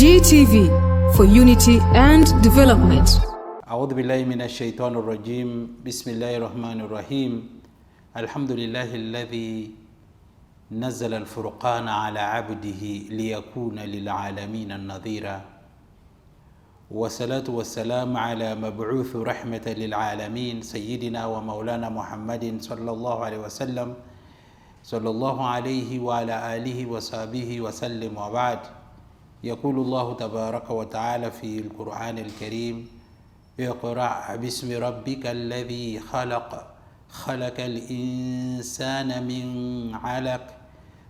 GTV for unity and development. أعوذ بالله من الشيطان الرجيم. بسم الله الرحمن الرحيم. الحمد لله الذي نزل الفرقان على عبده ليكون للعالمين نذيرا، والصلاة والسلام على مبعوث رحمة للعالمين سيدنا ومولانا محمد صلى الله عليه وسلم، صلى الله عليه وعلى آله وصحبه وسلم. وبعد، يقول الله تبارك وتعالى في القرآن الكريم: اقرأ باسم ربك الذي خلق، خلق الإنسان من علق،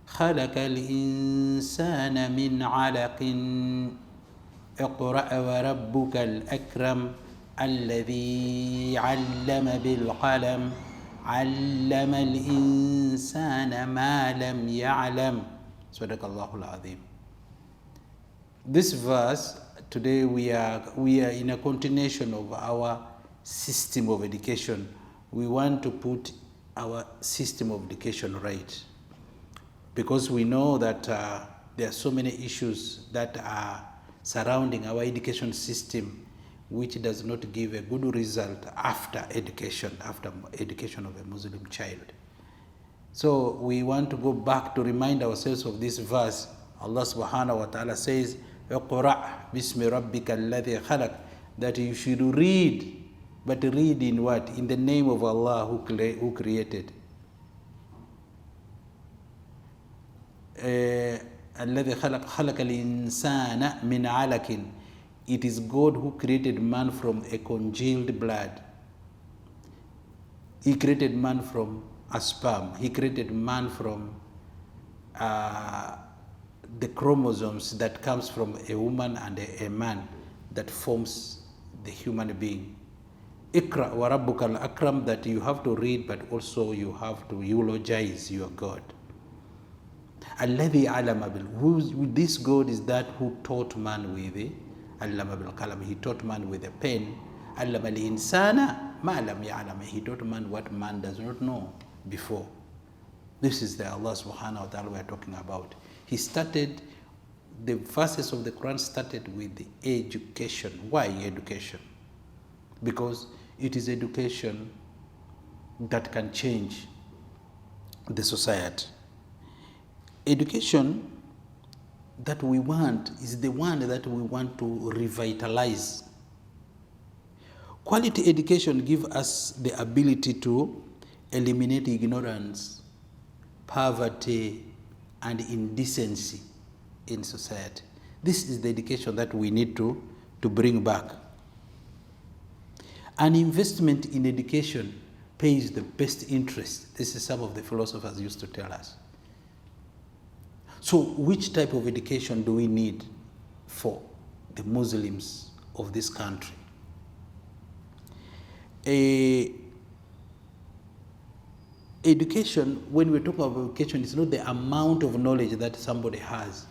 خلق الإنسان من علق، اقرأ وربك الأكرم الذي علم بالقلم، علم الإنسان ما لم يعلم. صدق الله العظيم. This verse today we are in a continuation of our system of education. We want to put our system of education right, because we know that there are so many issues that are surrounding our education system, which does not give a good result after education of a Muslim child. So we want to go back to remind ourselves of this verse. Allah subhanahu wa ta'ala says, اقرأ باسم ربك الذي خلق, that you should read, but read in what? In the name of Allah who created. الذي خلق خلق الإنسان من علق. It is God who created man from a congealed blood. He created man from a sperm. He created man from the chromosomes that comes from a woman and a man that forms the human being. Ikra wa rabbuka al-akram, that you have to read, but also you have to eulogize your God. Alladhi alama bil. This God is that who taught man with the allama bil qalam. He taught man with a pen. Allama al-insana ma lam ya'lam. He taught man what man does not know before. This is the Allah subhanahu wa ta'ala we are talking about. He started, the verses of the Quran started with the education. Why education? Because it is education that can change the society. Education that we want is the one that we want to revitalize. Quality education gives us the ability to eliminate ignorance, poverty, and indecency in society. This is the education that we need to bring back. An investment in education pays the best interest. This is some of the philosophers used to tell us. So which type of education do we need for the Muslims of this country? Education, when we talk about education, it's not the amount of knowledge that somebody has,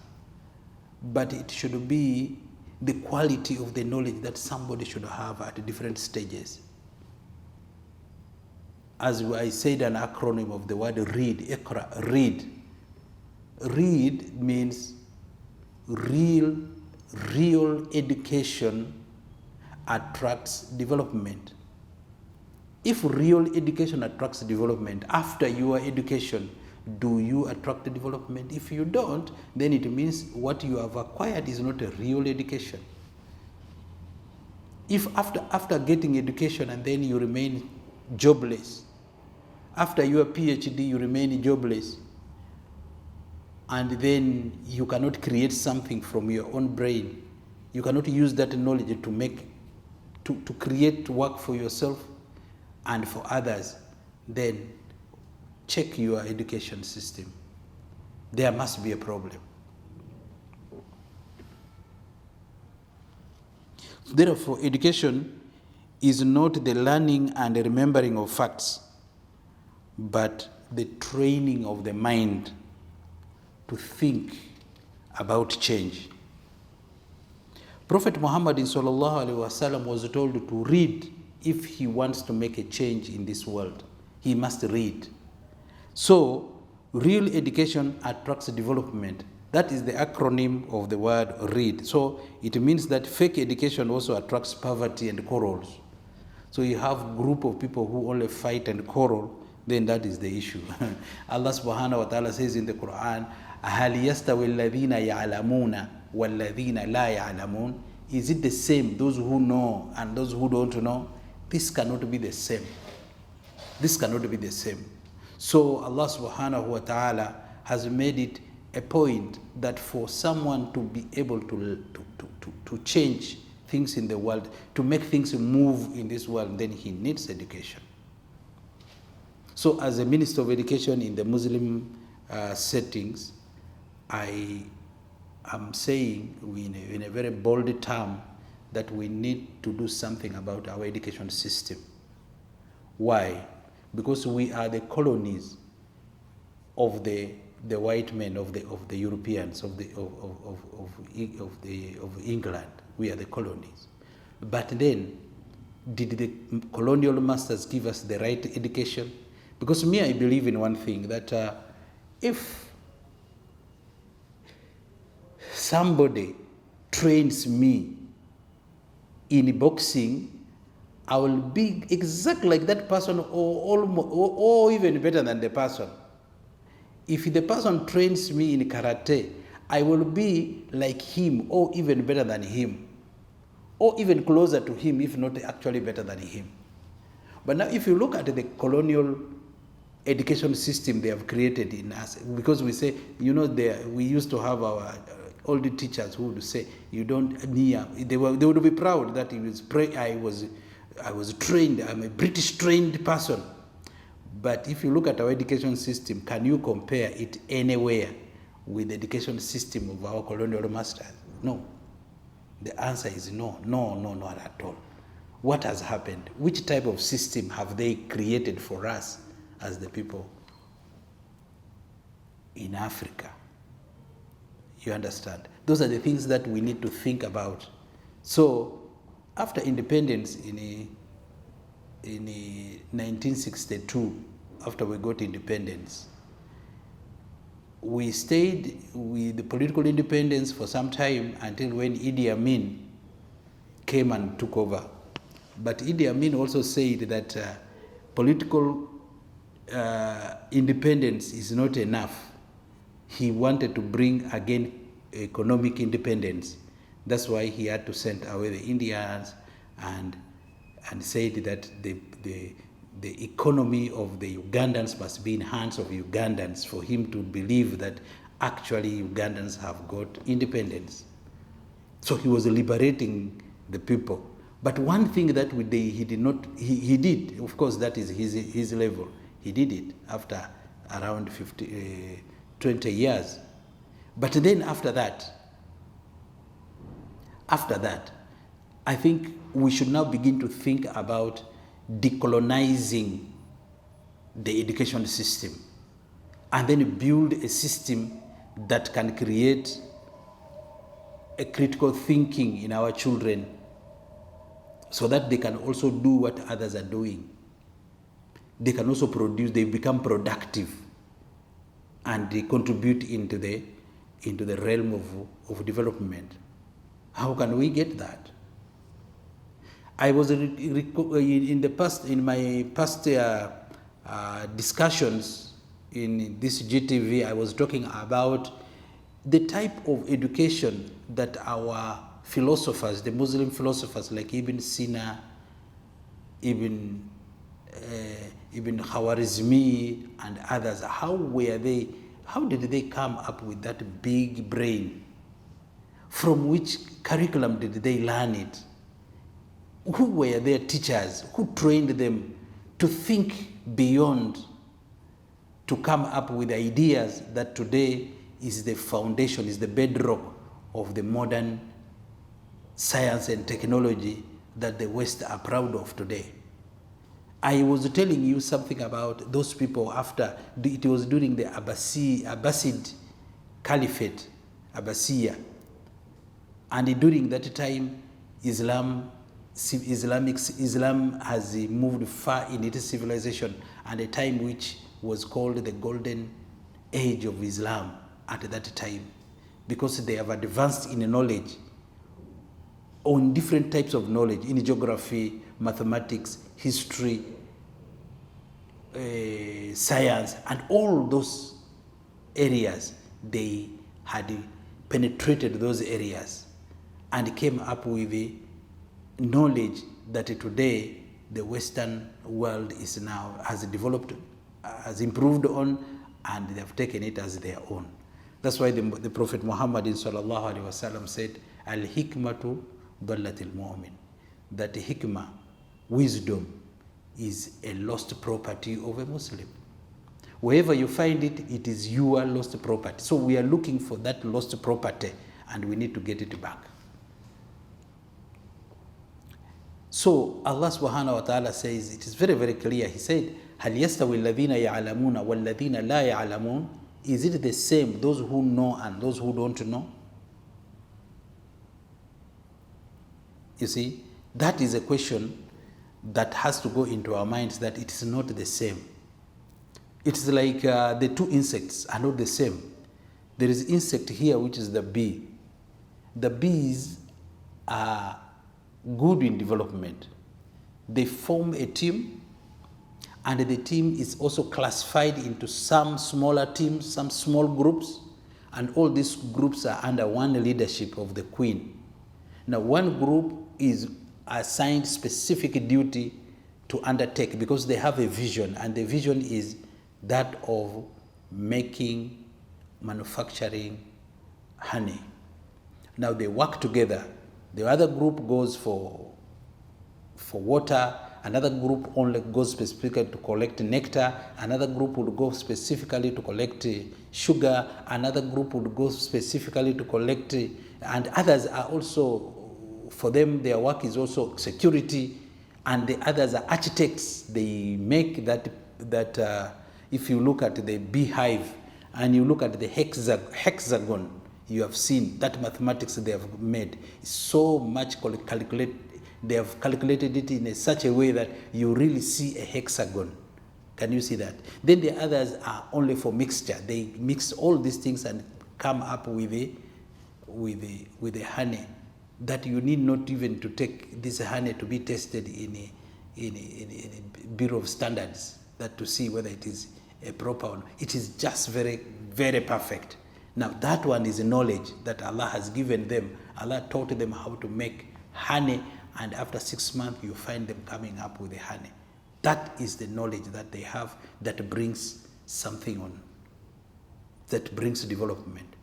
but it should be the quality of the knowledge that somebody should have at different stages. As I said, an acronym of the word read, Iqra, read. Read means real education attracts development. If real education attracts development, after your education, do you attract the development? If you don't, then it means what you have acquired is not a real education. If after getting education and then you remain jobless, after your PhD you remain jobless, and then you cannot create something from your own brain, you cannot use that knowledge to create work for yourself and for others, then check your education system. There must be a problem. Therefore, education is not the learning and the remembering of facts, but the training of the mind to think about change. Prophet Muhammad sallallahu alaihi wasallam was told to read. If he wants to make a change in this world, he must read. So real education attracts development. That is the acronym of the word READ. So it means that fake education also attracts poverty and quarrels. So you have a group of people who only fight and quarrel, then that is the issue. Allah subhanahu wa ta'ala says in the Quran, هَلْ يَسْتَوِي الَّذِينَ يَعْلَمُونَ وَالَّذِينَ لَا يَعْلَمُونَ. Is it the same, those who know and those who don't know? This cannot be the same. This cannot be the same. So Allah subhanahu wa ta'ala has made it a point that for someone to be able to change things in the world, to make things move in this world, then he needs education. So as a Minister of Education in the Muslim settings, I am saying in a very bold term that we need to do something about our education system. Why? Because we are the colonies of the white men, of the Europeans, of England. We are the colonies. But then, did the colonial masters give us the right education? Because me, I believe in one thing, that if somebody trains me in boxing, I will be exactly like that person, or even better than the person. If the person trains me in karate, I will be like him, or even better than him, or even closer to him, if not actually better than him. But now if you look at the colonial education system they have created in us, because we say, we used to have our old teachers who would say, you don't near, they would be proud that I was trained, I'm a British trained person. But if you look at our education system, can you compare it anywhere with the education system of our colonial masters? No. The answer is no, not at all. What has happened? Which type of system have they created for us as the people in Africa? You understand? Those are the things that we need to think about. So, after independence in 1962, after we got independence, we stayed with the political independence for some time until when Idi Amin came and took over. But Idi Amin also said that political independence is not enough. He wanted to bring again economic independence. That's why he had to send away the Indians and said that the economy of the Ugandans must be in hands of Ugandans for him to believe that actually Ugandans have got independence. So he was liberating the people. But one thing that he did, of course, that is his level. He did it after around 20 years. But then after that, I think we should now begin to think about decolonizing the education system and then build a system that can create a critical thinking in our children so that they can also do what others are doing. They can also produce, they become productive and they contribute into the realm of development. How can we get that? I was in my past discussions in this GTV, I was talking about the type of education that our philosophers, the Muslim philosophers like Ibn Sina, Ibn Khwarizmi and others, how did they come up with that big brain? From which curriculum did they learn it? Who were their teachers? Who trained them to think beyond, to come up with ideas that today is the foundation, is the bedrock of the modern science and technology that the West are proud of today? I was telling you something about those people after, it was during the Abbasid Caliphate, Abbasiya. And during that time, Islam has moved far in its civilization, and a time which was called the golden age of Islam at that time. because they have advanced in knowledge on different types of knowledge in geography, mathematics, history, science, and all those areas. They had penetrated those areas and came up with the knowledge that today the Western world is now has developed, has improved on, and they have taken it as their own. That's why the Prophet Muhammad sallallahu alaihi wasallam said, "Al-hikmatu dallatil mu'min," that hikmah, wisdom, is a lost property of a Muslim. Wherever you find it, it is your lost property. So we are looking for that lost property, and we need to get it back. So Allah subhanahu wa ta'ala says, it is very, very clear. He said, هَلْ يَسْتَوِي الَّذِينَ يَعْلَمُونَ وَالَّذِينَ لَا يَعْلَمُونَ? Is it the same, those who know and those who don't know? You see, that is a question that has to go into our minds, that it is not the same. It's like the two insects are not the same. There is insect here, which is the bee. The bees are good in development. They form a team, and the team is also classified into some smaller teams, some small groups, and all these groups are under one leadership of the queen. Now, one group is assigned specific duty to undertake because they have a vision, and the vision is that of manufacturing honey. Now they work together. The other group goes for water, another group only goes specifically to collect nectar, another group would go specifically to collect sugar, another group would go specifically to collect, and others are also, for them their work is also security, and the others are architects. They make that if you look at the beehive and you look at the hexagon, you have seen that mathematics they have made is so much calculated. They have calculated it in such a way that you really see a hexagon. Can you see that? Then the others are only for mixture. They mix all these things and come up with a honey that you need not even to take this honey to be tested in a Bureau of Standards, that to see whether it is a proper one. It is just very, very perfect. Now that one is knowledge that Allah has given them. Allah taught them how to make honey, and after 6 months you find them coming up with the honey. That is the knowledge that they have that brings something on, that brings development.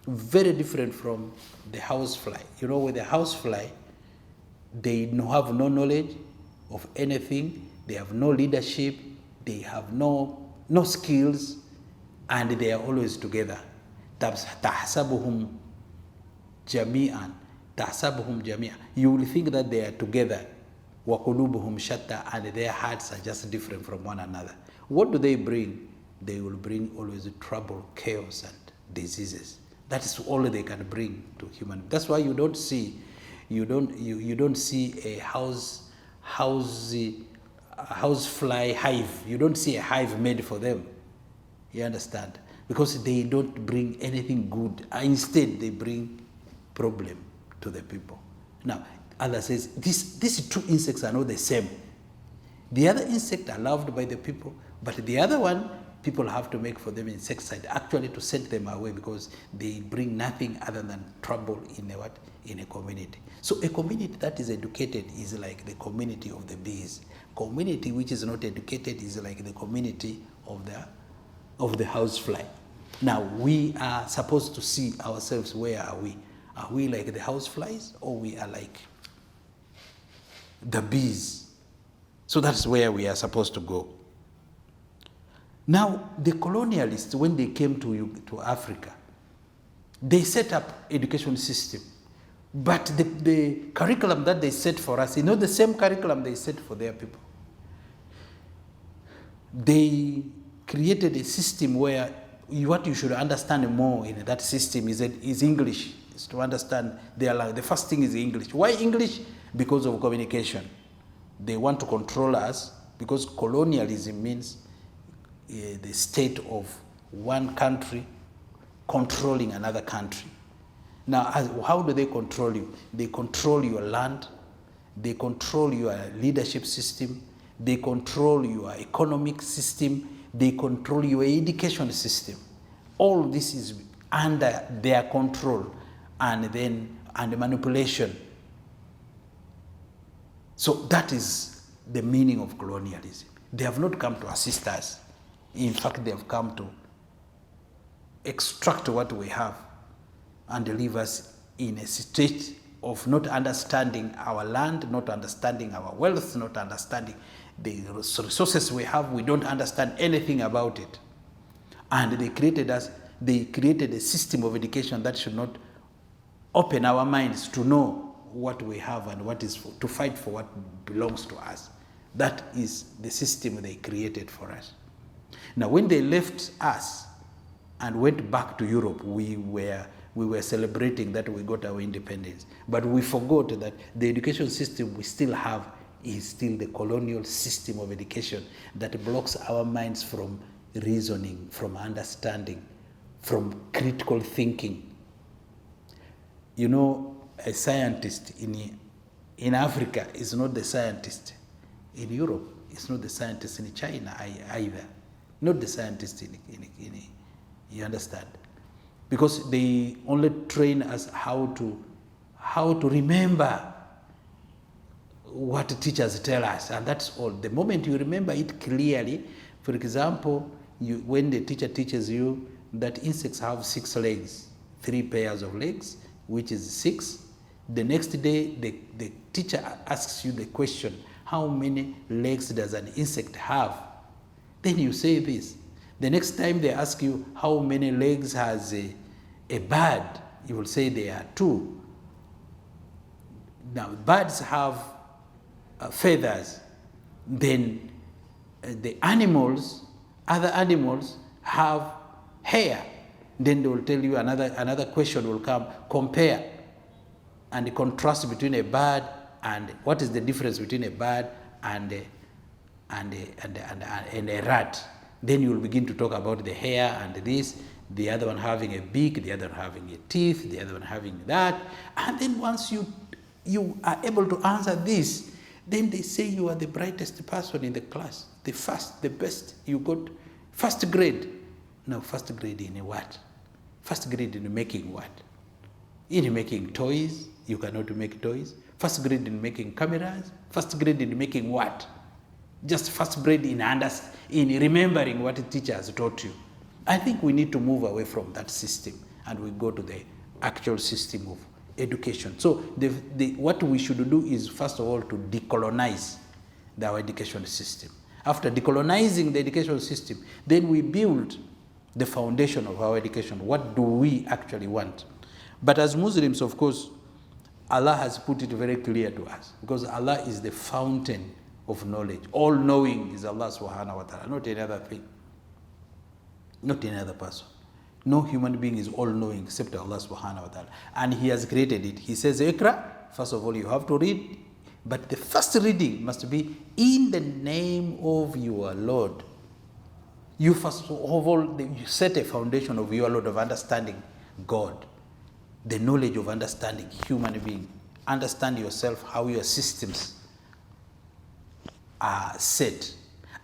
Very different from the housefly. You know, with the housefly, they have no knowledge of anything, they have no leadership, they have no skills, and they are always together. تَحْسَبُهُمْ جَمِيعًا. You will think that they are together. وَقُلُوبُهُمْ شَتَّى. And their hearts are just different from one another. What do they bring? They will bring always trouble, chaos, and diseases. That is all they can bring to human. That's why you don't see a housefly hive. You don't see a hive made for them. You understand? Because they don't bring anything good. Instead, they bring problem to the people. Now, Allah says, these two insects are not the same. The other insects are loved by the people, but the other one, people have to make for them insecticide, actually to send them away, because they bring nothing other than trouble in a community. So a community that is educated is like the community of the bees. Community which is not educated is like the community of the housefly. Now we are supposed to see ourselves. Where are we? Are we like the houseflies, or we are like the bees? So that's where we are supposed to go. Now, the colonialists, when they came to Africa, they set up education system. But the curriculum that they set for us is not the same curriculum they set for their people. They created a system where what you should understand more in that system is English. Is to understand their language. The first thing is English. Why English? Because of communication. They want to control us, because colonialism means the state of one country controlling another country. Now, how do they control you? They control your land, they control your leadership system, they control your economic system, they control your education system. All this is under their control and manipulation. So that is the meaning of colonialism. They have not come to assist us. In fact, they have come to extract what we have and leave us in a state of not understanding our land, not understanding our wealth, not understanding the resources we have. We don't understand anything about it. And they created a system of education that should not open our minds to know what we have and what is to fight for what belongs to us. That is the system they created for us. Now, when they left us and went back to Europe, we were celebrating that we got our independence. But we forgot that the education system we still have is still the colonial system of education that blocks our minds from reasoning, from understanding, from critical thinking. You know, a scientist in Africa is not the scientist in Europe. It's not the scientist in China either. Not the scientist in you understand? Because they only train us how to remember what teachers tell us, and that's all. The moment you remember it clearly, for example, when the teacher teaches you that insects have 6 legs, 3 pairs of legs, which is 6, the next day the teacher asks you the question, how many legs does an insect have? Then you say this. The next time they ask you how many legs has a bird, you will say there are 2. Now, birds have feathers. Then the other animals have hair. Then they will tell you another question will come, compare and the contrast between a bird and what is the difference between a bird and a rat. Then you will begin to talk about the hair and this, the other one having a beak, the other one having a teeth, the other one having that. And then once you are able to answer this, then they say you are the brightest person in the class, the first, the best. You got first grade. No, first grade in what? First grade in making what? In making toys, you cannot make toys. First grade in making cameras. First grade in making what? Just first grade in remembering what the teacher has taught you. I think we need to move away from that system and we go to the actual system of education. So what we should do is, first of all, to decolonize our education system. After decolonizing the education system, then we build the foundation of our education. What do we actually want? But as Muslims, of course, Allah has put it very clear to us, because Allah is the fountain of knowledge. All knowing is Allah subhanahu wa ta'ala, not any other thing, not any other person. No human being is all knowing except Allah subhanahu wa ta'ala. And He has created it. He says, Iqra, first of all, you have to read. But the first reading must be in the name of your Lord. You first of all, you set a foundation of your Lord, of understanding God, the knowledge of understanding human being. Understand yourself, how your systems are set.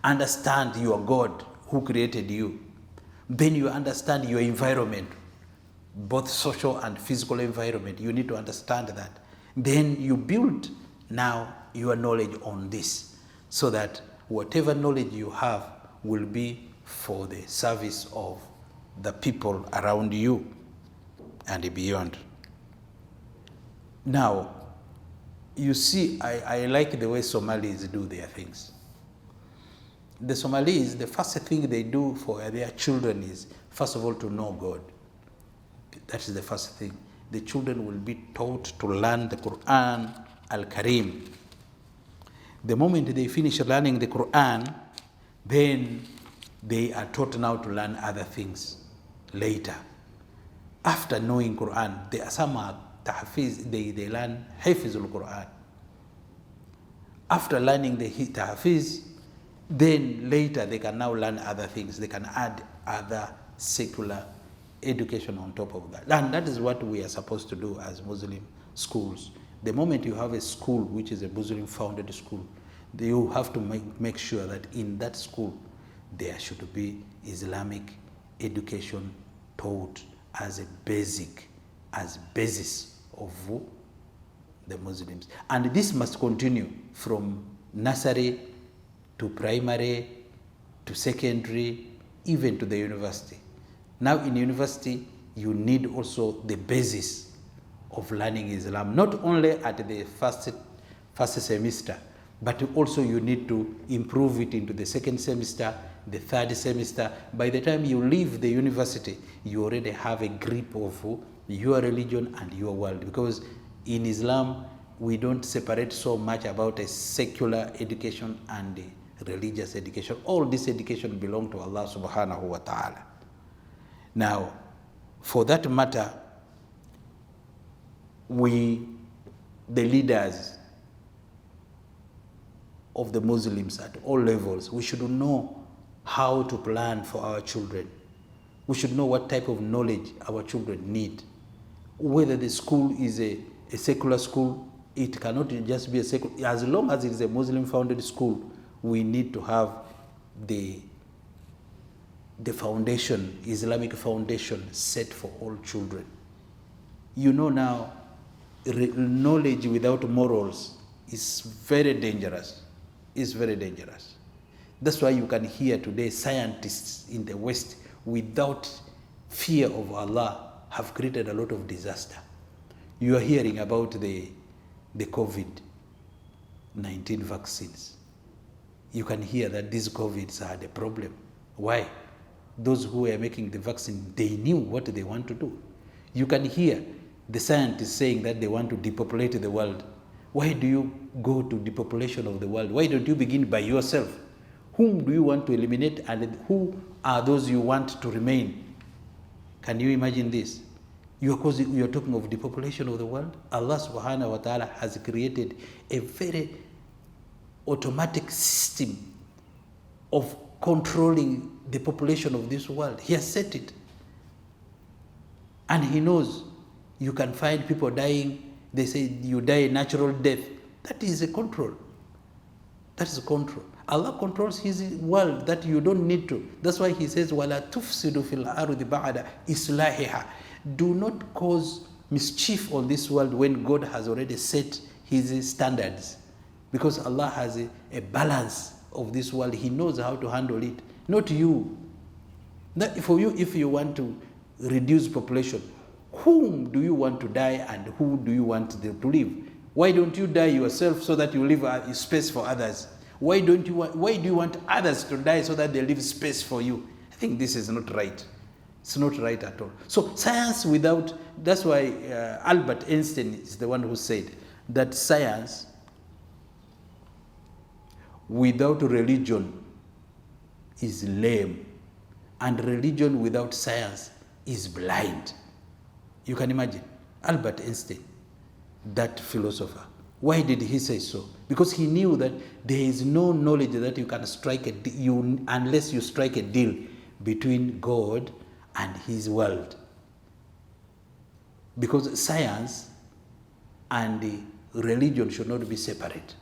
Understand your God who created you. Then you understand your environment, both social and physical environment. You need to understand that. Then you build now your knowledge on this, so that whatever knowledge you have will be for the service of the people around you and beyond. Now, you see, I like the way Somalis do their things. The Somalis, the first thing they do for their children is, first of all, to know God. That is the first thing. The children will be taught to learn the Quran Al-Karim. The moment they finish learning the Quran, then they are taught now to learn other things later. After knowing Quran, there are some tahfiz, they learn Hafizul Quran. After learning the tahfiz, then later they can now learn other things. They can add other secular education on top of that. And that is what we are supposed to do as Muslim schools. The moment you have a school which is a Muslim-founded school, you have to make sure that in that school there should be Islamic education taught as a basis of the Muslims. And this must continue from nursery to primary to secondary, even to the university. Now in university, you need also the basis of learning Islam, not only at the first semester, but also you need to improve it into the second semester, the third semester. By the time you leave the university, you already have a grip of your religion and your world. Because in Islam, we don't separate so much about a secular education and a religious education. All this education belong to Allah subhanahu wa ta'ala. Now, for that matter, we, the leaders of the Muslims at all levels, we should know how to plan for our children. We should know what type of knowledge our children need. Whether the school is a secular school, it cannot just be a secular. As long as it is a Muslim-founded school, we need to have the foundation, Islamic foundation, set for all children. You know now, knowledge without morals is very dangerous. It's very dangerous. That's why you can hear today scientists in the West, without fear of Allah, have created a lot of disaster. You are hearing about the COVID-19 vaccines. You can hear that these COVIDs had a problem. Why? Those who were making the vaccine, they knew what they want to do. You can hear the scientists saying that they want to depopulate the world. Why do you go to depopulation of the world? Why don't you begin by yourself? Whom do you want to eliminate, and who are those you want to remain? Can you imagine this? You're talking of depopulation of the world. Allah subhanahu wa ta'ala has created a very automatic system of controlling the population of this world. He has set it. And he knows you can find people dying. They say you die a natural death. That is a control. That is a control. Allah controls his world that you don't need to. That's why he says, وَلَا تُفْسِدُ فِي الْأَرْضِ بَعْدَ إِصْلَاحِهَا. Do not cause mischief on this world when God has already set his standards. Because Allah has a balance of this world. He knows how to handle it. Not you. Not for you, if you want to reduce population, whom do you want to die and who do you want to live? Why don't you die yourself so that you leave a space for others? Why do you want others to die so that they leave space for you? I think this is not right. It's not right at all. So science without, that's why Albert Einstein is the one who said that science without religion is lame, and religion without science is blind. You can imagine Albert Einstein, that philosopher. Why did he say so? Because he knew that there is no knowledge that you can strike unless you strike a deal between God and his world. Because science and the religion should not be separate.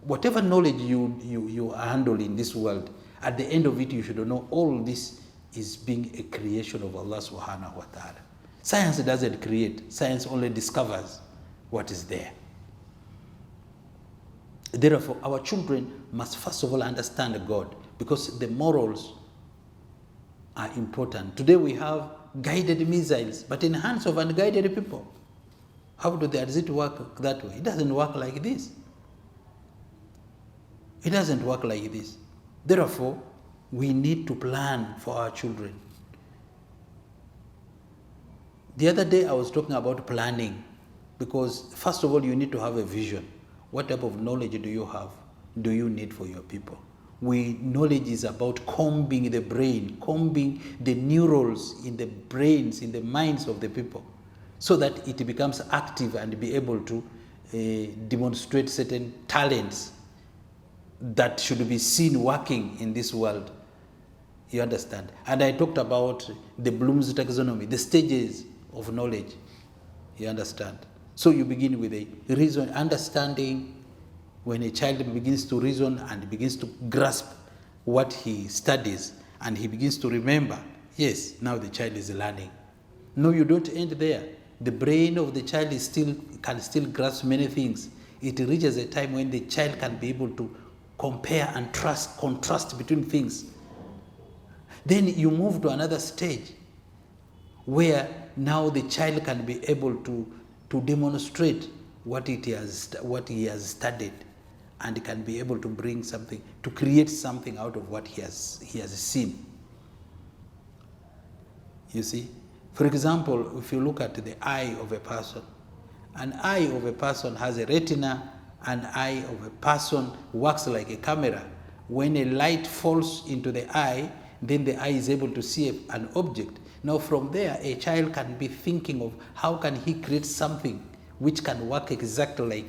Whatever knowledge you handle in this world, at the end of it, you should know all this is being a creation of Allah subhanahu wa ta'ala. Science doesn't create. Science only discovers what is there. Therefore, our children must first of all understand God, because the morals are important. Today we have guided missiles, but in hands of unguided people. How does it work that way? It doesn't work like this. It doesn't work like this. Therefore, we need to plan for our children. The other day I was talking about planning, because first of all you need to have a vision. What type of knowledge do you need for your people? Knowledge is about combing the brain, combing the neurons in the brains, in the minds of the people, so that it becomes active and be able to demonstrate certain talents that should be seen working in this world. You understand? And I talked about the Bloom's taxonomy, the stages of knowledge. You understand? So you begin with a reason, understanding. When a child begins to reason and begins to grasp what he studies and he begins to remember, yes, now the child is learning. No, you don't end there. The brain of the child can still grasp many things. It reaches a time when the child can be able to compare and contrast between things. Then you move to another stage where now the child can be able to demonstrate what he has studied, and can be able to bring something, to create something out of what he has seen. You see? For example, if you look at the eye of a person, an eye of a person has a retina. An eye of a person works like a camera. When a light falls into the eye, then the eye is able to see an object. Now from there, a child can be thinking of how can he create something which can work exactly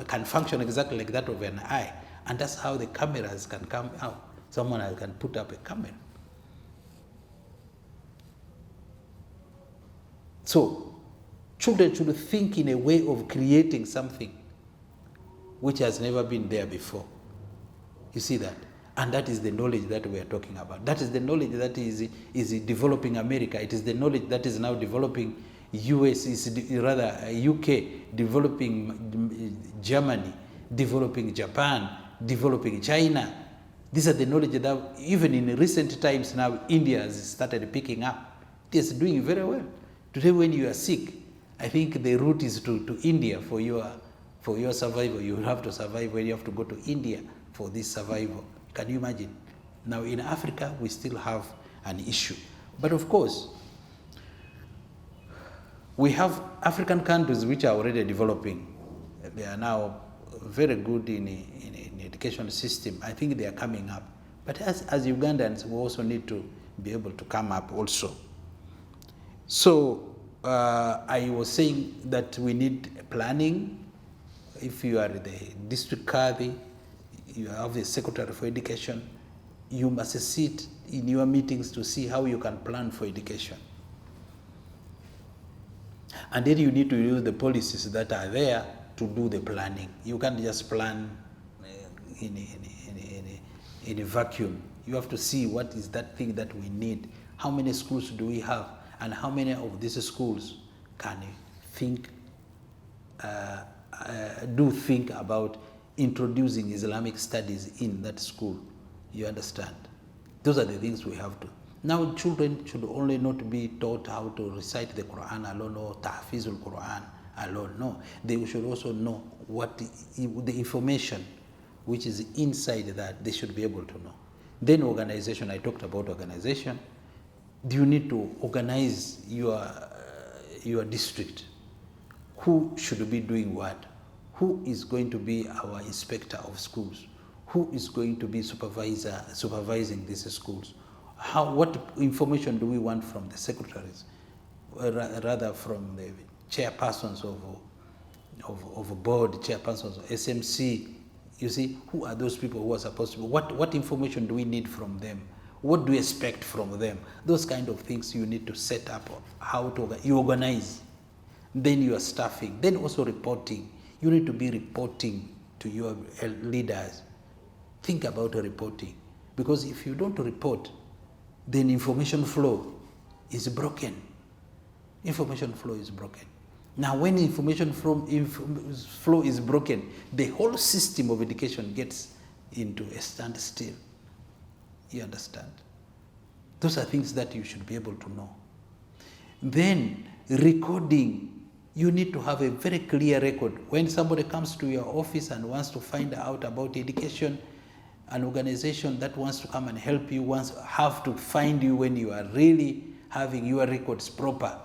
can function exactly like that of an eye. And that's how the cameras can come out. Someone can put up a camera. So children should think in a way of creating something which has never been there before. You see that? And that is the knowledge that we are talking about. That is the knowledge that is developing America. It is the knowledge that is now developing US, UK, developing Germany, developing Japan, developing China. These are the knowledge that even in recent times now India has started picking up. It is doing very well. Today when you are sick, I think the route is to India for your survival. You have to survive when you have to go to India for this survival. Can you imagine? Now in Africa, we still have an issue. But of course, we have African countries which are already developing. They are now very good in education system. I think they are coming up. But as Ugandans, we also need to be able to come up also. So I was saying that we need planning. If you are the district Kadhi, you have the Secretary for Education, you must sit in your meetings to see how you can plan for education. And then you need to use the policies that are there to do the planning. You can't just plan in a vacuum. You have to see what is that thing that we need. How many schools do we have? And how many of these schools can think about introducing Islamic studies in that school? You understand? Those are the things we have to. Now children should only not be taught how to recite the Quran alone or tahfizul Quran alone. No, they should also know what the information which is inside that they should be able to know. Then organization, I talked about organization. You need to organize your district. Who should be doing what? Who is going to be our inspector of schools? Who is going to be supervising these schools? What information do we want from the secretaries, rather from the chairpersons of a board, chairpersons of SMC? You see, who are those people who are supposed to be? What information do we need from them? What do we expect from them? Those kind of things you need to set up. You organize. Then you are staffing. Then also reporting. You need to be reporting to your leaders. Think about reporting. Because if you don't report, then information flow is broken. Information flow is broken. Now when information flow is broken, the whole system of education gets into a standstill. You understand? Those are things that you should be able to know. Then recording, you need to have a very clear record. When somebody comes to your office and wants to find out about education, an organization that wants to come and help you have to find you when you are really having your records proper.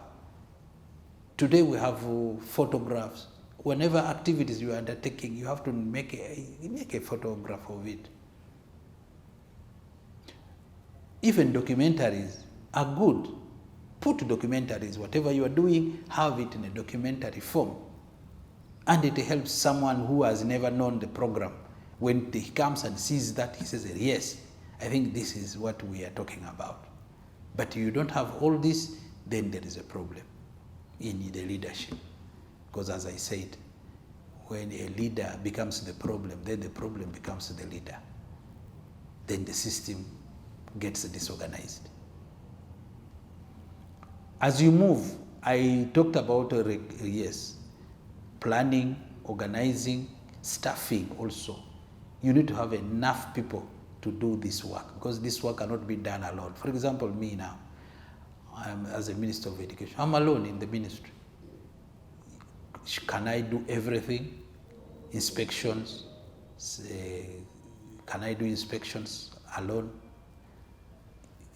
Today we have photographs. Whenever activities you are undertaking, you have to make a photograph of it. Even documentaries are good. Put documentaries, whatever you are doing, have it in a documentary form. And it helps someone who has never known the program. When he comes and sees that, he says, yes, I think this is what we are talking about. But you don't have all this, then there is a problem in the leadership. Because as I said, when a leader becomes the problem, then the problem becomes the leader. Then the system gets disorganized. As you move, I talked about, yes, planning, organizing, staffing also. You need to have enough people to do this work, because this work cannot be done alone. For example, me now, as a Minister of Education, I'm alone in the ministry. Can I do everything? Inspections, can I do inspections alone?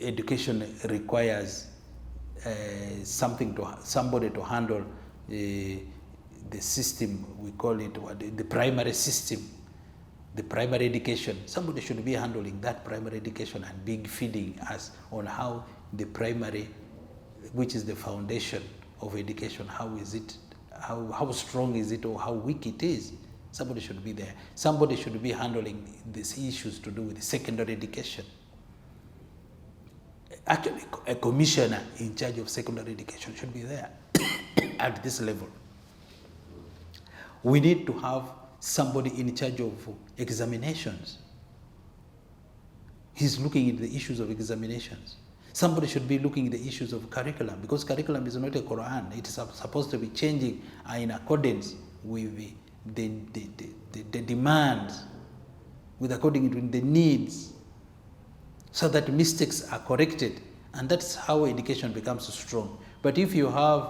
Education requires somebody to handle the system, we call it the primary system, the primary education. Somebody should be handling that primary education and be feeding us on how the primary, which is the foundation of education, how is it, how strong is it or how weak it is. Somebody should be there. Somebody should be handling these issues to do with secondary education. Actually, a commissioner in charge of secondary education should be there at this level. We need to have somebody in charge of examinations. He's looking at the issues of examinations. Somebody should be looking at the issues of curriculum, because curriculum is not a Quran. It is supposed to be changing in accordance with the demands, with according to the needs, so that mistakes are corrected. And that's how education becomes strong. But if you have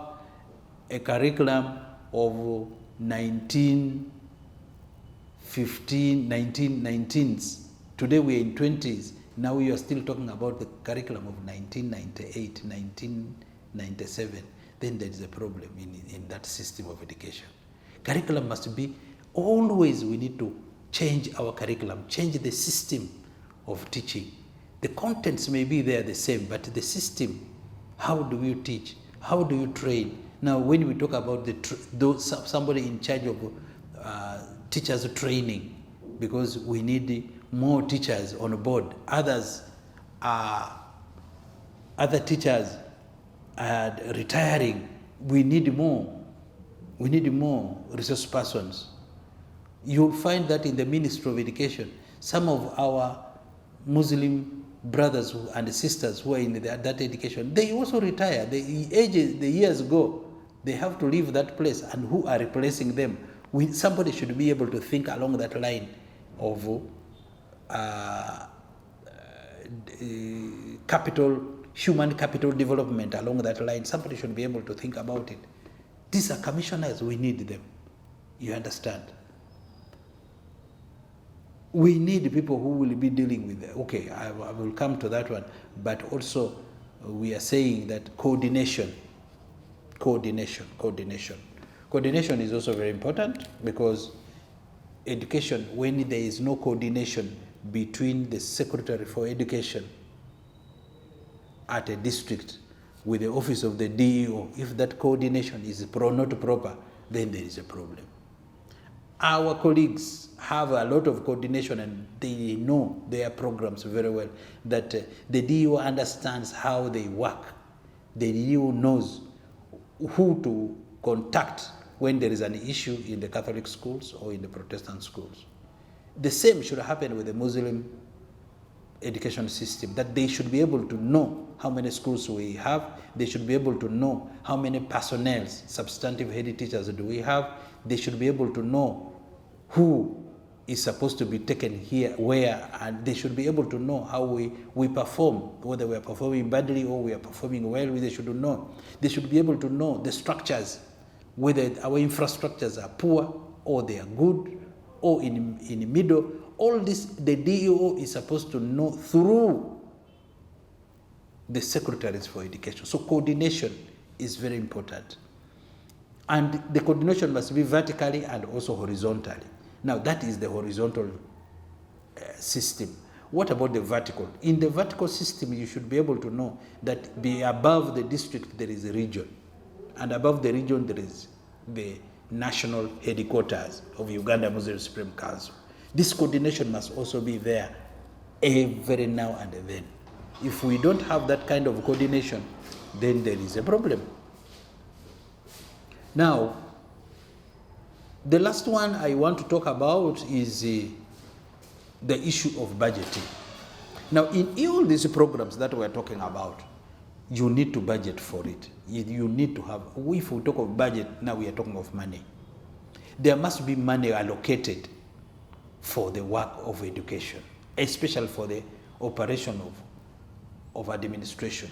a curriculum of 1919s, today we're in 20s, now we are still talking about the curriculum of 1998, 1997, then there is a problem in that system of education. Curriculum must be, always we need to change our curriculum, change the system of teaching. The contents may be there the same, but the system, how do you teach? How do you train? Now, when we talk about somebody in charge of teachers training, because we need more teachers on board. Other teachers are retiring. We need more. We need more resource persons. You'll find that in the Ministry of Education, some of our Muslim brothers and sisters who are in that education, they also retire. The years go. They have to leave that place, and who are replacing them? Somebody should be able to think along that line of human capital development along that line. Somebody should be able to think about it. These are commissioners, we need them. You understand? We need people who will be dealing with it. Okay, I will come to that one. But also, we are saying that coordination is also very important, because education, when there is no coordination between the Secretary for Education at a district with the office of the DEO, if that coordination is not proper, then there is a problem. Our colleagues have a lot of coordination, and they know their programs very well, that the DEO understands how they work. The DEO knows who to contact when there is an issue in the Catholic schools or in the Protestant schools. The same should happen with the Muslim education system, that they should be able to know how many schools we have. They should be able to know how many personnel, substantive head teachers do we have. They should be able to know who is supposed to be taken here, where, and they should be able to know how we perform, whether we are performing badly or we are performing well. They should know. They should be able to know the structures, whether our infrastructures are poor or they are good or in the middle. All this, the DEO is supposed to know through the secretaries for education. So coordination is very important. And the coordination must be vertically and also horizontally. Now, that is the horizontal system. What about the vertical? In the vertical system, you should be able to know that above the district, there is a region. And above the region, there is the national headquarters of Uganda Muslim Supreme Council. This coordination must also be there. every now and then. If we don't have that kind of coordination, then there is a problem. Now, the last one I want to talk about is the issue of budgeting. Now, in all these programs that we're talking about, you need to budget for it. You need to have, if we talk of budget, now we are talking of money. There must be money allocated for the work of education, especially for the operation of administration.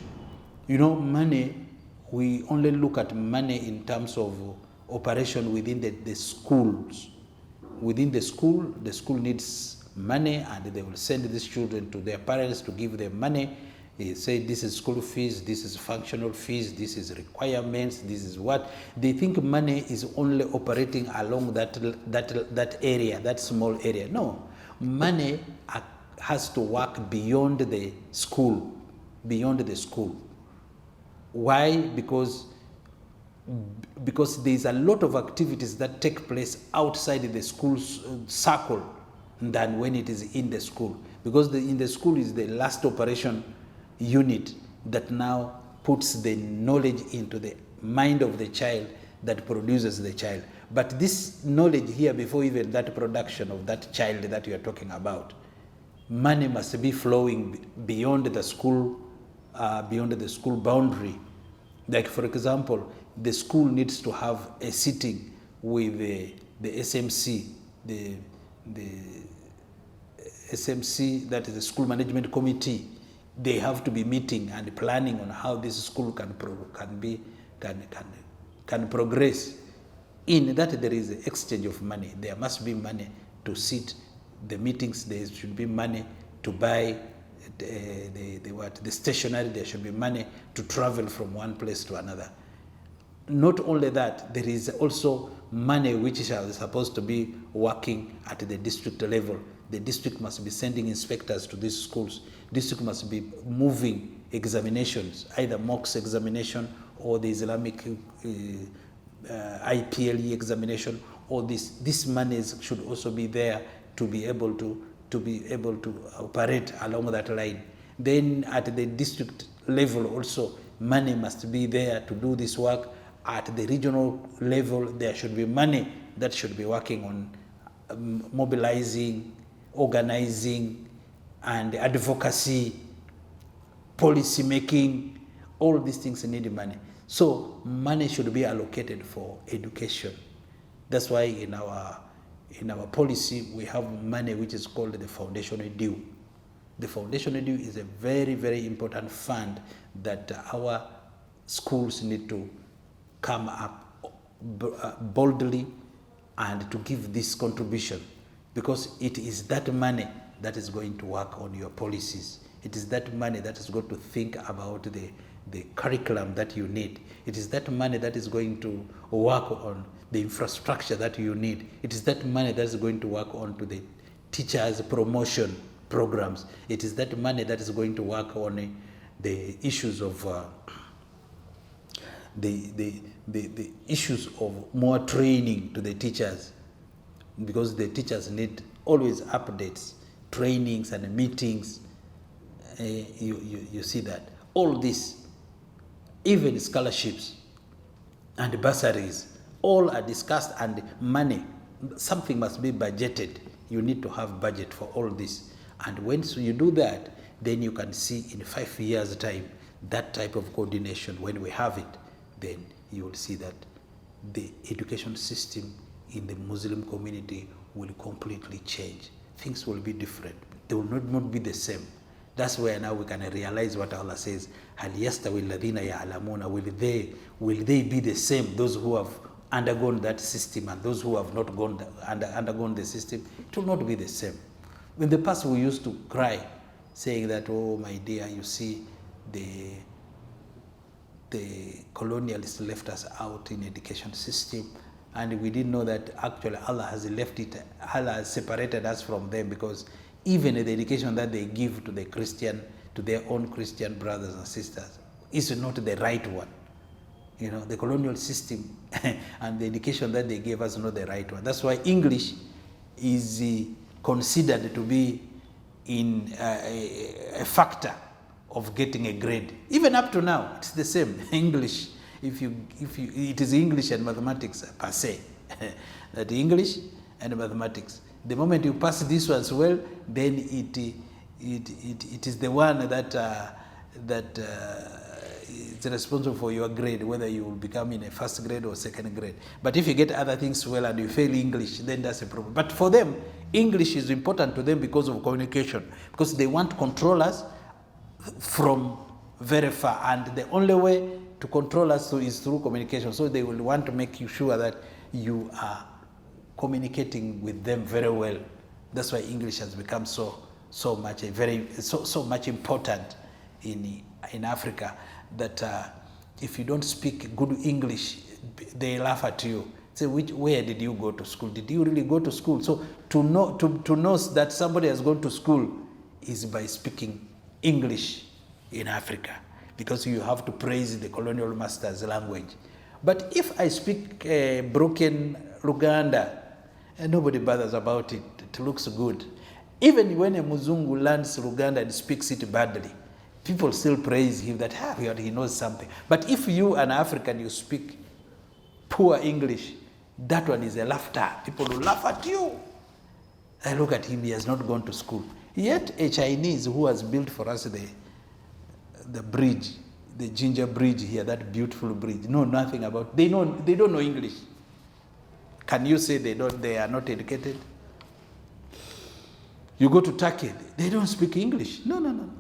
You know, money, we only look at money in terms of operation within the schools. Within the school needs money, and they will send these children to their parents to give them money. They say this is school fees, this is functional fees, this is requirements, this is what. They think money is only operating along that area, that small area. No, money has to work beyond the school, beyond the school. Why? Because there's a lot of activities that take place outside the school's circle than when it is in the school. Because in the school is the last operation unit that now puts the knowledge into the mind of the child that produces the child. But this knowledge here, before even that production of that child that you are talking about, money must be flowing beyond the school boundary. Like, for example, the school needs to have a sitting with the SMC, the SMC, that is the school management committee. They have to be meeting and planning on how this school can progress. In that, there is an exchange of money. There must be money to sit the meetings. There should be money to buy the stationery. There should be money to travel from one place to another. Not only that, there is also money which is supposed to be working at the district level. The district must be sending inspectors to these schools. District must be moving examinations, either mocks examination or the Islamic IPLE examination. All these monies should also be there to be able to operate along that line. Then at the district level also, money must be there to do this work. At the regional level, there should be money that should be working on mobilizing, organizing, and advocacy, policy making. All these things need money. So money should be allocated for education. That's why in our policy we have money which is called the foundation due. The foundation due is a very, very important fund that our schools need to come up boldly and to give this contribution, because it is that money that is going to work on your policies. It is that money that is going to think about the curriculum that you need. It is that money that is going to work on the infrastructure that you need. It is that money that is going to work on to the teachers' promotion programs. It is that money that is going to work on the issues of the issues of more training to the teachers, because the teachers need always updates, trainings and meetings. You see that. All this, even scholarships and bursaries, all are discussed, and money, something must be budgeted. You need to have budget for all this. And once you do that, then you can see in 5 years' time, that type of coordination, when we have it, then you will see that the education system in the Muslim community will completely change. Things will be different. They will not be the same. That's where now we can realize what Allah says. هَلْ يَسْتَوِي الَّذِينَ يَعْلَمُونَ Will they be the same, those who have undergone that system and those who have not undergone the system? It will not be the same. In the past, we used to cry, saying that, oh my dear, you see, the colonialists left us out in education system, and we didn't know that actually Allah has separated us from them, because even the education that they give to their own Christian brothers and sisters is not the right one. You know, the colonial system and the education that they gave us is not the right one. That's why English is considered to be in a factor of getting a grade. Even up to now, it's the same. English, it is English and mathematics per se. That English and mathematics. The moment you pass these ones well, then it is the one that is responsible for your grade, whether you will become in a first grade or second grade. But if you get other things well and you fail English, then that's a problem. But for them, English is important to them because of communication, because they want to control us from very far, and the only way to control us is through communication. So they will want to make you sure that you are communicating with them very well. That's why English has become so much important in Africa, that if you don't speak good English, they laugh at you. Say, where did you go to school? Did you really go to school? So to know that somebody has gone to school is by speaking English in Africa, because you have to praise the colonial master's language. But if I speak broken Luganda, and nobody bothers about it, it looks good. Even when a Muzungu learns Luganda and speaks it badly, people still praise him that he knows something. But if you, an African, you speak poor English, that one is a laughter. People will laugh at you. I look at him, he has not gone to school. Yet a Chinese who has built for us the bridge, the Ginger Bridge here, that beautiful bridge, know nothing about, they don't know English. Can you say they are not educated? You go to Turkey, they don't speak English. No.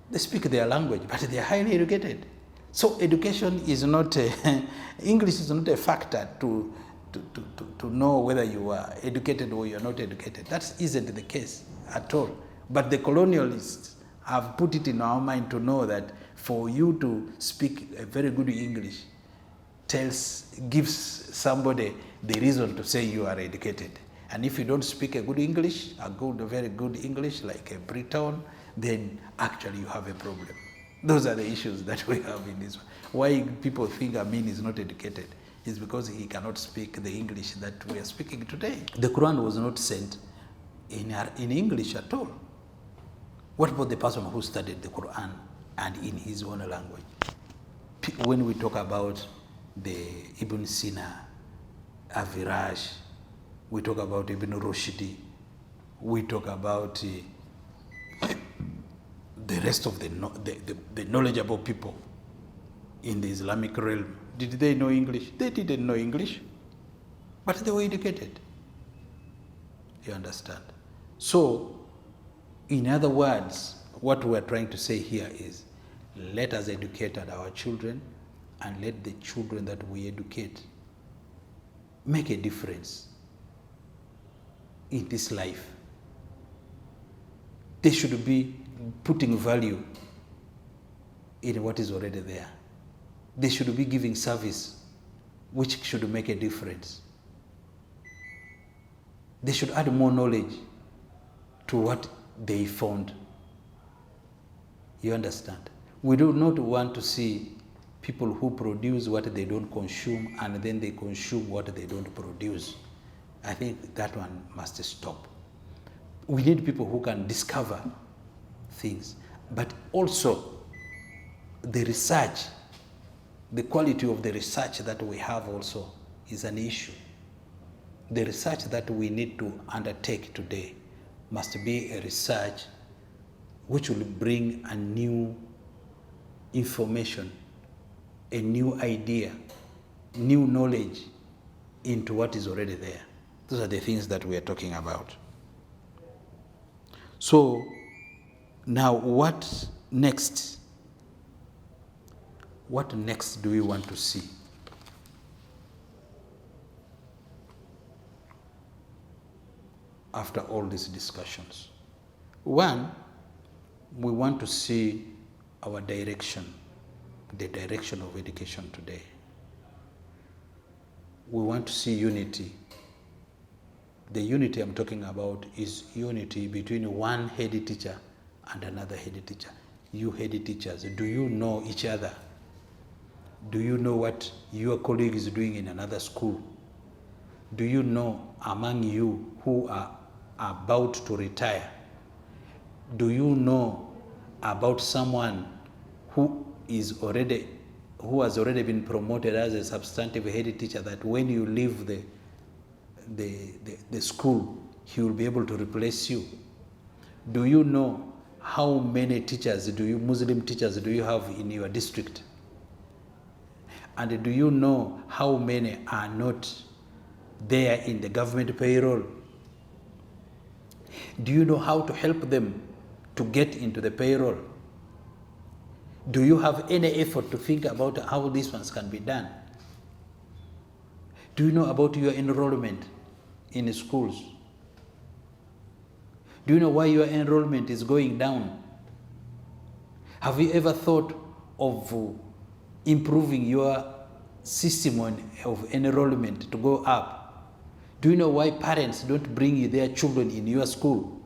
They speak their language, but they are highly educated. So education is not, English is not a factor to know whether you are educated or you are not educated. That isn't the case at all. But the colonialists have put it in our mind to know that for you to speak a very good English gives somebody the reason to say you are educated. And if you don't speak a good English, a very good English, like a Breton, then actually you have a problem. Those are the issues that we have in this one. Why people think Amin is not educated is because he cannot speak the English that we are speaking today. The Quran was not sent in English at all. What about the person who studied the Quran and in his own language? When we talk about the Ibn Sina, Aviraj, we talk about Ibn Rushdi, we talk about the rest of the knowledgeable people in the Islamic realm. Did they know English? They didn't know English, but they were educated. You understand? So, in other words, what we're trying to say here is, let us educate our children, and let the children that we educate make a difference in this life. They should be putting value in what is already there. They should be giving service which should make a difference. They should add more knowledge to what they found. You understand? We do not want to see people who produce what they don't consume and then they consume what they don't produce. I think that one must stop. We need people who can discover things, but also the research, the quality of the research that we have also is an issue. The research that we need to undertake today must be a research which will bring a new information, a new idea, new knowledge into what is already there. Those are the things that we are talking about. So now what next? What next do we want to see? After all these discussions. One, we want to see our direction, the direction of education today. We want to see unity. The unity I'm talking about is unity between one head teacher and another head teacher. You head teachers, do you know each other? Do you know what your colleague is doing in another school? Do you know among you who are about to retire? Do you know about someone who has already been promoted as a substantive head teacher, that when you leave the school, he will be able to replace you? Do you know how many teachers Muslim teachers do you have in your district? And do you know how many are not there in the government payroll? Do you know how to help them to get into the payroll? Do you have any effort to think about how these ones can be done? Do you know about your enrollment in schools? Do you know why your enrollment is going down? Have you ever thought of improving your system of enrollment to go up? Do you know why parents don't bring their children in your school?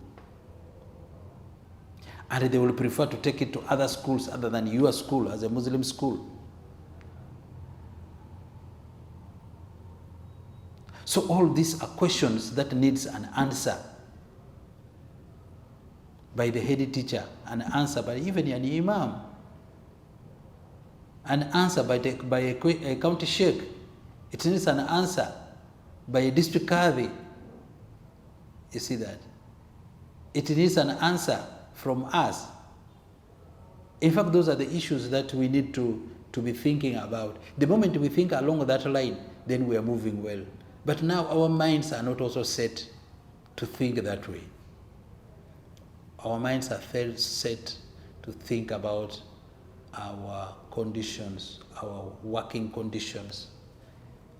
And they will prefer to take it to other schools other than your school as a Muslim school. So all these are questions that needs an answer by the head teacher, an answer by even an imam, an answer by a county sheikh. It needs an answer by a district qadi. You see that? It needs an answer from us. In fact, those are the issues that we need to be thinking about. The moment we think along that line, then we are moving well. But now our minds are not also set to think that way. Our minds are set to think about our conditions, our working conditions.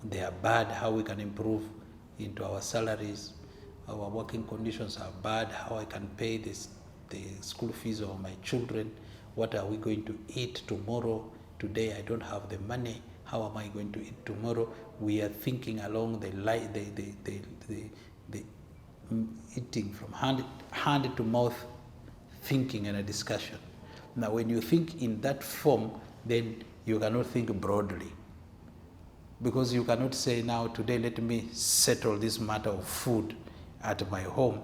They are bad, how we can improve into our salaries. Our working conditions are bad, how I can pay the school fees of my children. What are we going to eat tomorrow? Today I don't have the money. How am I going to eat tomorrow? We are thinking along the eating from hand to mouth thinking and a discussion. Now when you think in that form, then you cannot think broadly. Because you cannot say, now today let me settle this matter of food at my home,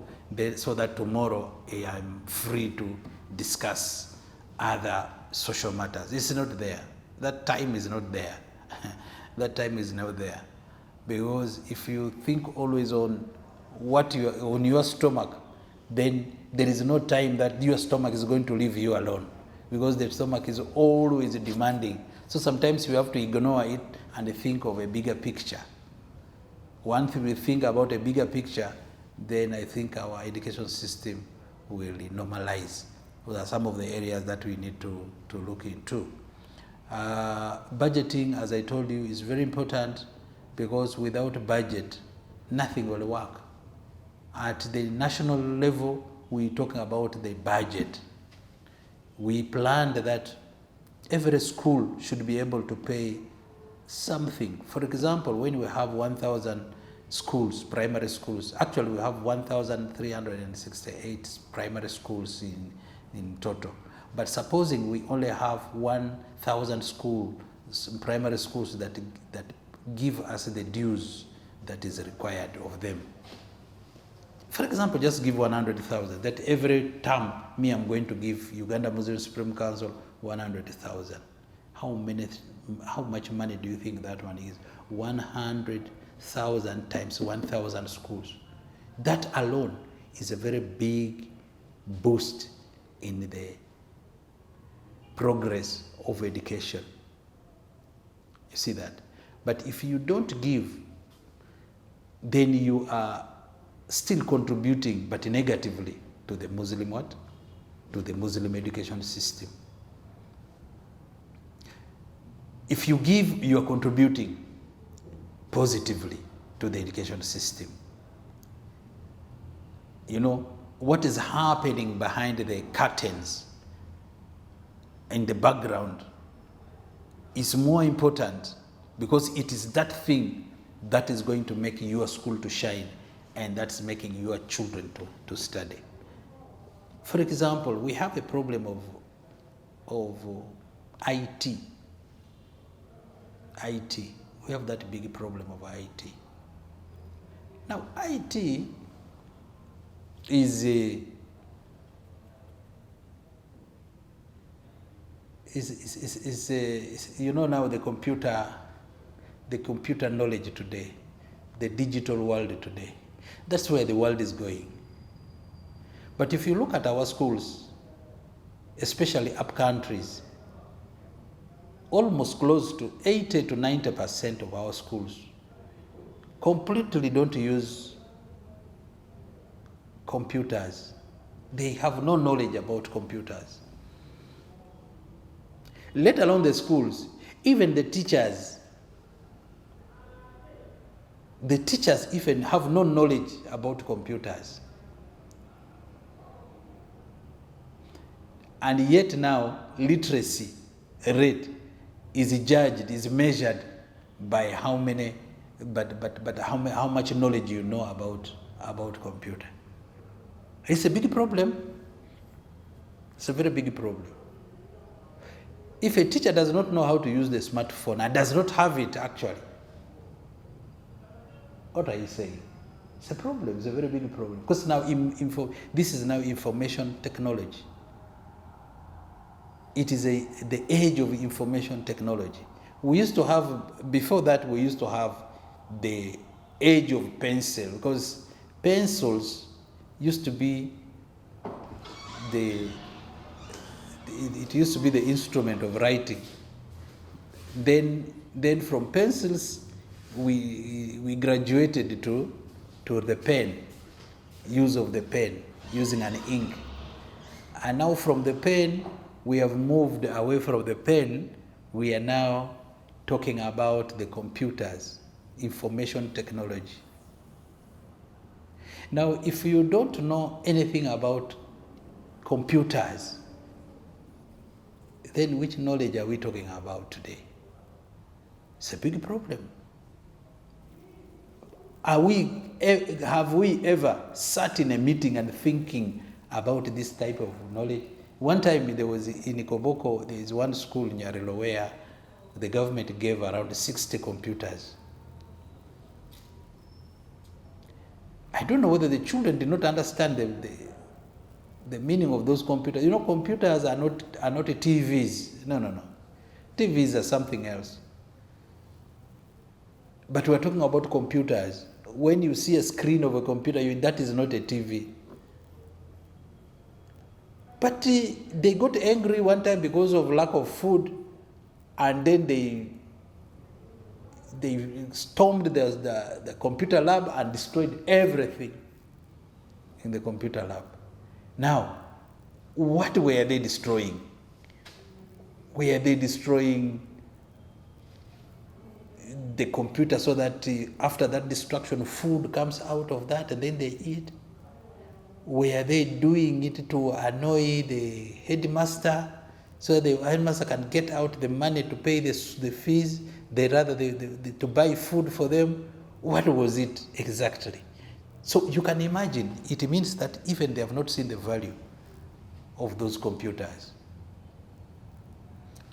so that tomorrow I'm free to discuss other social matters. It's not there. That time is not there. That time is not there. Because if you think always on on your stomach, then there is no time that your stomach is going to leave you alone, because the stomach is always demanding. So sometimes you have to ignore it and think of a bigger picture. Once we think about a bigger picture, then I think our education system will normalize. Those are some of the areas that we need to look into. Budgeting, as I told you, is very important, because without budget, nothing will work. At the national level, we're talking about the budget. We planned that every school should be able to pay something. For example, when we have 1,000 schools, primary schools, actually we have 1,368 primary schools in total. But supposing we only have 1,000 primary schools that give us the dues that is required of them. For example, just give 100,000, that every term, I'm going to give Uganda Muslim Supreme Council 100,000. How much money do you think that one is? 100,000 times 1,000 schools. That alone is a very big boost in the progress of education. You see that? But if you don't give, then you are still contributing, but negatively, to the Muslim what? To the Muslim education system. If you give, you are contributing positively to the education system. You know, what is happening behind the curtains in the background is more important, because it is that thing that is going to make your school to shine, and that's making your children to study. For example, we have a problem of IT. IT. We have that big problem of IT. Now, IT is you know now the computer knowledge today, the digital world today. That's where the world is going. But if you look at our schools, especially up countries, almost close to 80 to 90% of our schools completely don't use computers. They have no knowledge about computers. Let alone the schools, even the teachers even have no knowledge about computers. And yet now, literacy rate is judged, is measured by how many, but how much knowledge you know about computer. It's a big problem. It's a very big problem. If a teacher does not know how to use the smartphone and does not have it actually, what are you saying? It's a problem. It's a very big problem. Because now this is now information technology. It is the age of information technology. We used to have, before that, we used to have the age of pencil, because pencils used to be it used to be the instrument of writing. Then from pencils, we graduated to the pen, use of the pen, using an ink. And now from the pen, we have moved away from the pen. We are now talking about the computers, information technology. Now, if you don't know anything about computers, then which knowledge are we talking about today? It's a big problem. Have we ever sat in a meeting and thinking about this type of knowledge? One time there was in Ikoboko, there is one school in Nyarilo where the government gave around 60 computers. I don't know whether the children did not understand the meaning of those computers. You know, computers are not TVs. No. TVs are something else. But we're talking about computers. When you see a screen of a computer, that is not a TV. But they got angry one time because of lack of food, and then they stormed the computer lab and destroyed everything in the computer lab. Now, what were they destroying? Were they destroying the computer so that after that destruction, food comes out of that and then they eat? Were they doing it to annoy the headmaster so the headmaster can get out the money to pay the fees, to buy food for them? What was it exactly? So you can imagine, it means that even they have not seen the value of those computers.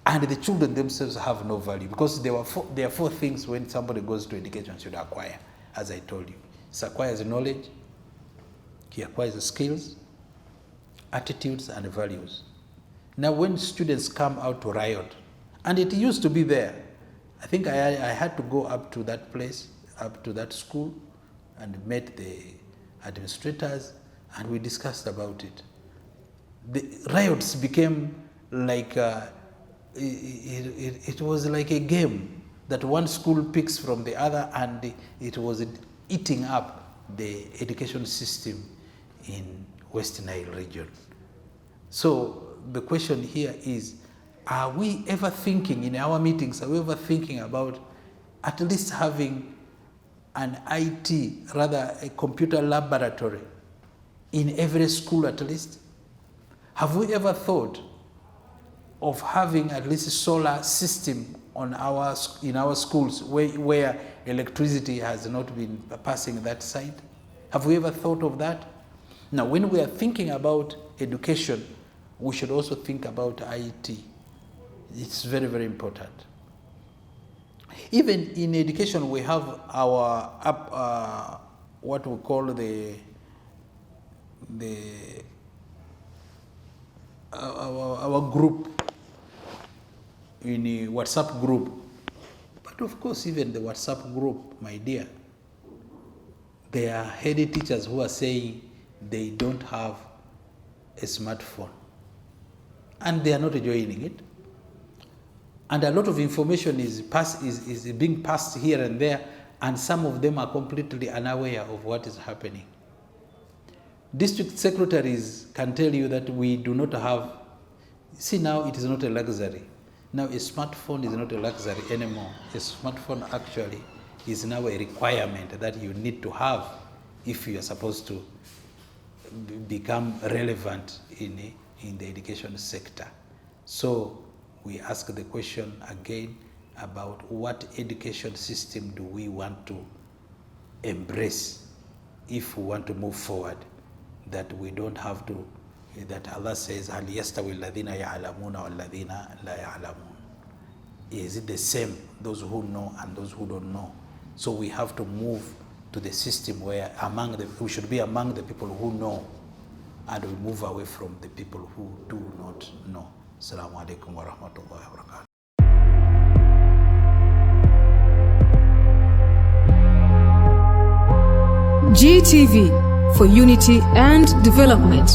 And the children themselves have no value, because there are four things when somebody goes to education should acquire, as I told you. It acquires knowledge, he acquires skills, attitudes, and values. Now, when students come out to riot, and it used to be there, I think I had to go up to that place, up to that school, and met the administrators, and we discussed about it. The riots became like, it was like a game that one school picks from the other, and it was eating up the education system in West Nile region. So the question here is, are we ever thinking in our meetings, are we ever thinking about at least having an IT, rather a computer laboratory in every school at least? Have we ever thought of having at least a solar system in our schools where electricity has not been passing that side? Have we ever thought of that? Now, when we are thinking about education, we should also think about IT. It's very, very important. Even in education, we have our what we call our group in a WhatsApp group. But of course, even the WhatsApp group, my dear, there are head teachers who are saying they don't have a smartphone and they are not joining it. And a lot of information is being passed here and there, and some of them are completely unaware of what is happening. District secretaries can tell you that we do not have, see, now it is not a luxury. Now a smartphone is not a luxury anymore. A smartphone actually is now a requirement that you need to have if you are supposed to become relevant in the education sector. So we ask the question again about what education system do we want to embrace if we want to move forward, that we don't have to, that Allah says, هَلْ يَسْتَوِي الَّذِينَ يَعْلَمُونَ وَالَّذِينَ لَا يَعْلَمُونَ. Is it the same, those who know and those who don't know? So we have to move to the system where we should be among the people who know, and we move away from the people who do not know. Assalamu alaikum wa rahmatullahi wa barakatuh. GTV, for unity and development.